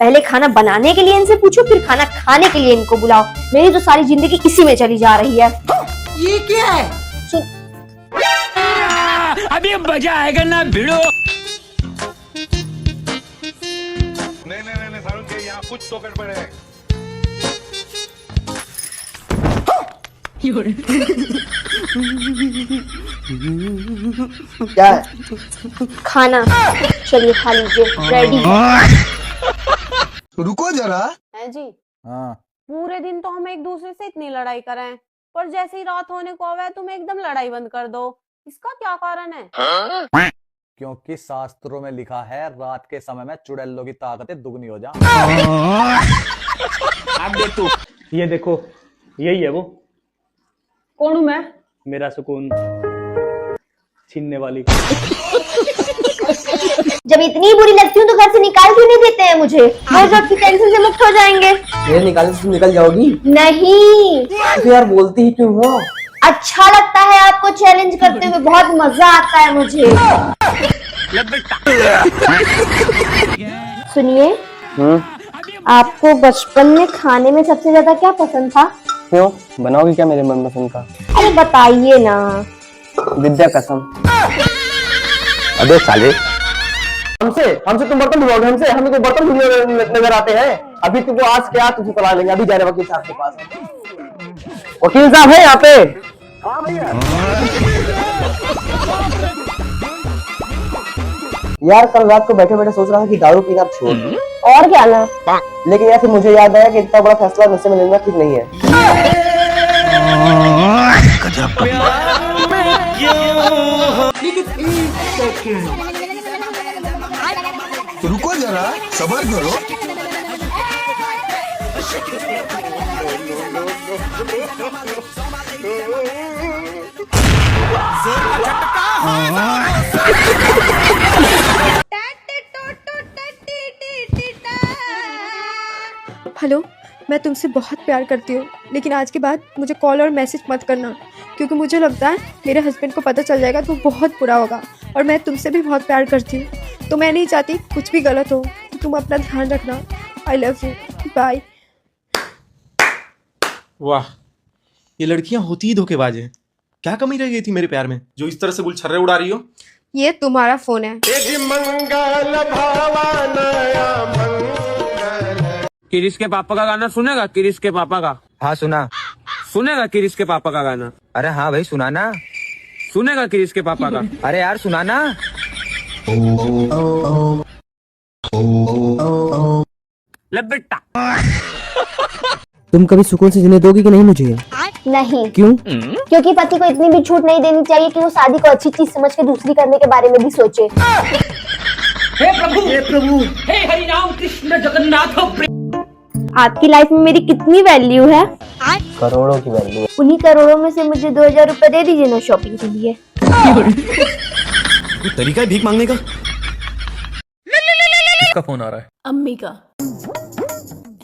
पहले खाना बनाने के लिए इनसे पूछो, फिर खाना खाने के लिए इनको बुलाओ। मेरी तो सारी जिंदगी इसी में चली जा रही है। ये क्या है? अभी मजा आएगा ना भिड़ो। नहीं सारुण के यहाँ कुछ तो गड़बड़ है। क्या है? खाना, चलिए खा लीजिए, रेडी। रुको जरा। है जी। हाँ। पूरे दिन तो हम एक दूसरे से इतनी लड़ाई कर रहे हैं, पर जैसे ही रात होने को आवे तुम एकदम लड़ाई बंद कर दो। इसका क्या कारण है? क्योंकि शास्त्रों में लिखा है रात के समय में चुड़ैलों की ताकतें दुगनी हो जा। ये देखो, यही है वो। कौन हूँ मैं? मेरा सुकून छीनने वाली। जब इतनी बुरी लगती हूँ तो घर से निकाल क्यों नहीं देते हैं मुझे? रोज रोज की टेंशन से मुक्त हो जाएंगे। ये निकालने से निकल जाओगी? नहीं। तो यार बोलती ही क्यों हो? अच्छा लगता है आपको चैलेंज करते हुए, बहुत मजा आता है मुझे। सुनिए, आपको बचपन में खाने में सबसे ज्यादा क्या पसंद था? क्यों, बनाओगी क्या मेरे मनपसंद का? अरे बताइए ना। विद्या कसम। अबे साले, हमसे तुम बर्तन धुलोगे? हमसे हमें तो बर्तन धुलने नजर आते हैं। अभी तुमको आज क्या तुझे चला लेंगे। अभी जा रहे वकील साहब के पास। वकील साहब है यहाँ पे? हाँ भैया। यार कल रात को बैठे बैठे सोच रहा था कि दारू पीना छोड़ दूं। और क्या ना। लेकिन यार फिर मुझे याद आया कि इतना बड़ा फैसला मुझसे में लेना ठीक नहीं है। रुको जरा, सब्र करो। हेलो, मैं तुमसे बहुत प्यार करती हूँ, लेकिन आज के बाद मुझे कॉल और मैसेज मत करना, क्योंकि मुझे लगता है मेरे हस्बैंड को पता चल जाएगा तो बहुत बुरा होगा। और मैं तुमसे भी बहुत प्यार करती हूँ, तो मैं नहीं चाहती कुछ भी गलत हो। तो तुम अपना ध्यान रखना। I love you, bye. वाह, ये लड़कियां होती ही धोखेबाज हैं। क्या कमी रह गई थी मेरे प्यार में जो इस तरह से गुलछर्रे उड़ा रही हो? ये तुम्हारा फोन है। किरिस के पापा का गाना सुनेगा? किरिस के पापा का? हाँ सुना। सुनेगा किरिस के पापा का गाना? अरे हाँ भाई सुना ना। सुनेगा किरिस के पापा का? अरे यार सुना ना। ले बेटा। तुम कभी सुकून से जीने दोगी कि नहीं मुझे? नहीं। क्यों? क्योंकि पति को इतनी भी छूट नहीं देनी चाहिए कि वो शादी को अच्छी चीज समझ के दूसरी करने के बारे में भी सोचे। हे प्रभु, हे हरि राम कृष्ण जगन्नाथ। आपकी लाइफ में मेरी कितनी वैल्यू है? करोड़ों की वैल्यू। उन्हीं करोड़ों में से मुझे 2000 रुपए दे दीजिए ना शॉपिंग के लिए। तरीका है भीख मांगने का। किसका फोन आ रहा है? अम्मी का।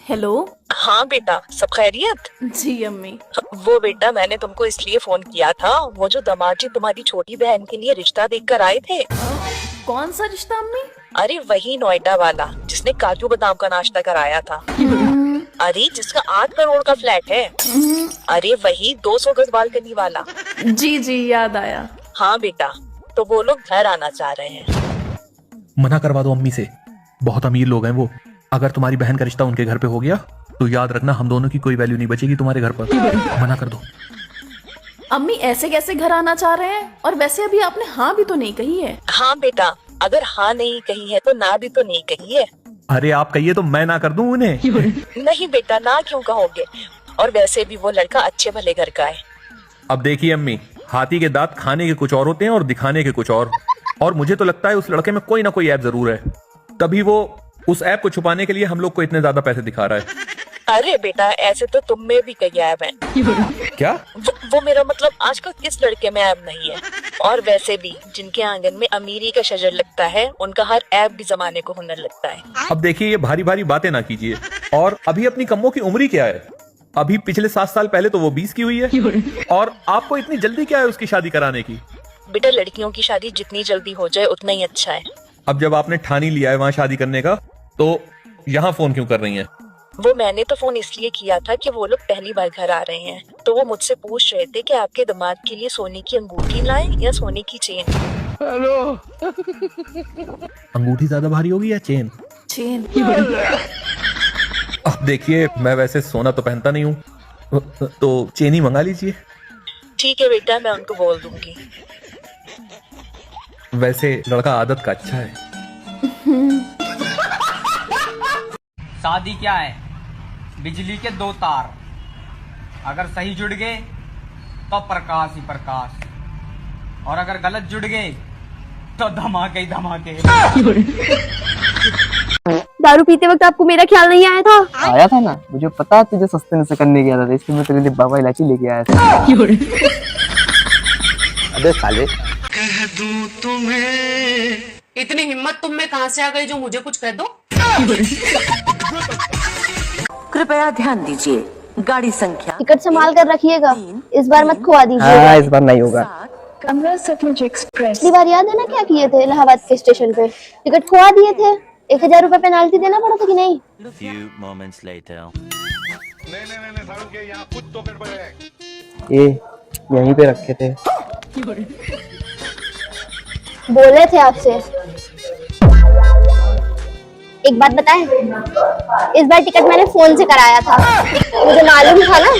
हेलो। हाँ बेटा, सब खैरियत? जी अम्मी। वो बेटा मैंने तुमको इसलिए फोन किया था, वो जो दामाद जी तुम्हारी छोटी बहन के लिए रिश्ता देख कर आए थे। कौन सा रिश्ता अम्मी? अरे वही नोएडा वाला जिसने काजू बादाम का नाश्ता कराया था। अरे जिसका 8 करोड़ का फ्लैट है। अरे वही 200 गज बालकनी वाला। जी जी याद आया। हाँ बेटा, तो वो लोग घर आना चाह रहे हैं। मना करवा दो अम्मी से, बहुत अमीर लोग हैं वो। अगर तुम्हारी बहन का रिश्ता उनके घर पे हो गया तो याद रखना हम दोनों की कोई वैल्यू नहीं बचेगी तुम्हारे घर पर। मना कर दो। अम्मी ऐसे कैसे घर आना चाह रहे हैं? और वैसे अभी आपने हाँ भी तो नहीं कही है। हाँ बेटा, अगर हाँ नहीं कही है तो ना भी तो नहीं कही है। अरे आप कहिए तो मैं ना कर दूं उन्हें। नहीं बेटा, ना क्यों कहोगे? और वैसे भी वो लड़का अच्छे भले घर का है। अब देखिए अम्मी, हाथी के दांत खाने के कुछ और होते हैं और दिखाने के कुछ और मुझे तो लगता है उस लड़के में कोई ना कोई ऐप जरूर है, तभी वो उस ऐप को छुपाने के लिए हम लोग को इतने ज्यादा पैसे दिखा रहा है। अरे बेटा, ऐसे तो तुम में भी कई ऐप हैं। क्या? वो मेरा मतलब आजकल किस लड़के में ऐप नहीं है? और वैसे भी जिनके आंगन में अमीरी का शजर लगता है उनका हर ऐप भी जमाने को हुनर लगता है। अब देखिए, ये भारी भारी बातें ना कीजिए। और अभी अपनी कम्मों की उम्र ही क्या है? अभी पिछले 7 साल पहले तो वो 20 की हुई है। और आपको इतनी जल्दी क्या है उसकी शादी कराने की? बेटा, लड़कियों की शादी जितनी जल्दी हो जाए उतना ही अच्छा है। अब जब आपने ठान ही लिया है वहाँ शादी करने का, तो यहाँ फोन क्यों कर रही हैं? वो मैंने तो फोन इसलिए किया था कि वो लोग पहली बार घर आ रहे हैं, तो वो मुझसे पूछ रहे थे कि आपके दामाद के लिए सोने की अंगूठी लाएं या सोने की चेन। अंगूठी ज्यादा भारी होगी या चेन? चेन। अब देखिए, मैं वैसे सोना तो पहनता नहीं हूँ, तो चेन ही मंगा लीजिए। ठीक है बेटा, मैं उनको बोल दूंगी। वैसे लड़का आदत का अच्छा है। शादी क्या है? बिजली के दो तार, अगर सही जुड़ गए तो प्रकाश ही प्रकाश, और अगर गलत जुड़ गए तो धमाके ही धमाके। दारू पीते वक्त आपको मेरा ख्याल नहीं आया था? आया था ना, मुझे पता है तुझे सस्ते में से करने गया था, इसलिए मैं तेरे लिए बाबा इलायची लेके आया था। अबे साले, इतनी हिम्मत तुम में कहाँ से आ गई जो मुझे कुछ कह दो? कृपया ध्यान दीजिए, गाड़ी संख्या टिकट संभाल कर रखिएगा, इस बार मत खुआ दीजिएगा। हाँ इस बार नहीं होगा। कमरा सतलुज एक्सप्रेस। पिछली बार याद है ना क्या किए थे इलाहाबाद के स्टेशन पे? टिकट खुआ दिए थे, 1000 रुपए पेनाल्टी देना पड़ा था कि नहीं? ये यहीं पे रखे थे। बोले थे आपसे। एक बात बताएं, इस बार टिकट मैंने फोन से कराया था, मुझे मालूम था ना।